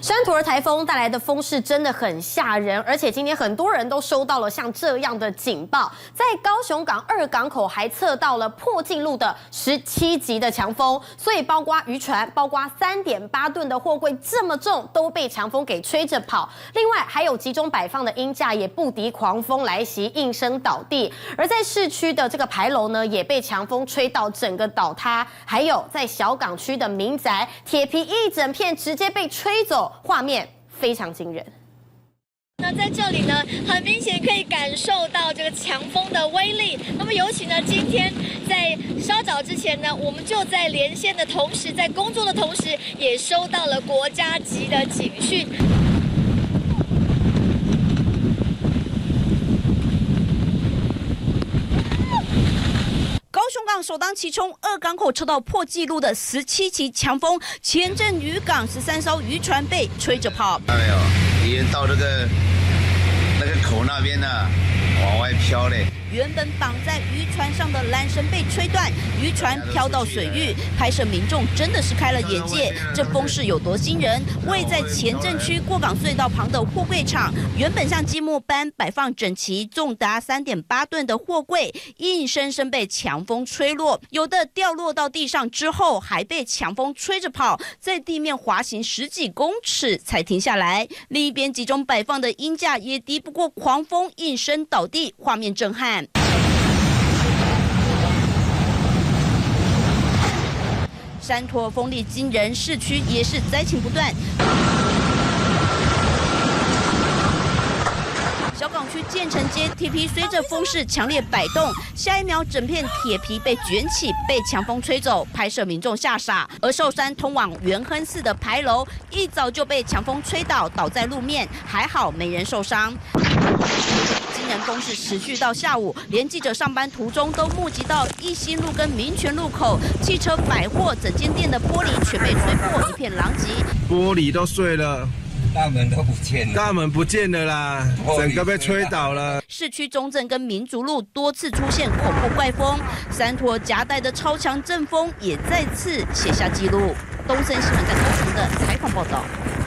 山图尔台风带来的风势真的很吓人，而且今天很多人都收到了像这样的警报，在高雄港2港口还测到了破纪录的17级的强风，所以包括渔船，包括3.8吨的货柜这么重都被强风给吹着跑。另外还有集中摆放的鹰架也不敌狂风来袭，应声倒地。而在市区的这个牌楼呢，也被强风吹到整个倒塌，还有在小港区的民宅，铁皮一整片直接被吹走。 画面非常惊人。那在这里呢，很明显可以感受到这个强风的威力。那么尤其呢，今天在稍早之前呢，我们就在连线的同时，在工作的同时，也收到了国家级的警讯。 高雄港首当其冲，2港口测到破纪录的17级强风，前镇渔港13艘渔船被吹着跑。看到没有？已经到那个口那边了，往外飘嘞。 原本绑在渔船上的缆绳被吹断，渔船飘到水域，拍摄民众真的是开了眼界。这风势有多惊人？位在前镇区过港隧道旁的货柜场，原本像积木般摆放整齐，重达3.8吨的货柜，硬生生被强风吹落，有的掉落到地上之后，还被强风吹着跑，在地面滑行10几公尺才停下来。另一边集中摆放的鹰架也敌不过狂风，应声倒地，画面震撼。 山托风力惊人，市区也是灾情不断。小港区建成街铁皮随着风势强烈摆动，下一秒整片铁皮被卷起，被强风吹走，拍摄民众吓傻。而寿山通往元亨寺的牌楼，一早就被强风吹倒，倒在路面，还好没人受伤。 惊人风势持续到下午，连记者上班途中都目击到一心路跟民权路口，汽车、百货整间店的玻璃全被吹破，一片狼藉，玻璃都碎了。 大门都不见了，大门不见了啦，整个被吹倒了。市区中正跟民族路多次出现恐怖怪风，山托夹带的超强阵风也再次写下纪录。东森新闻在高雄的采访报道。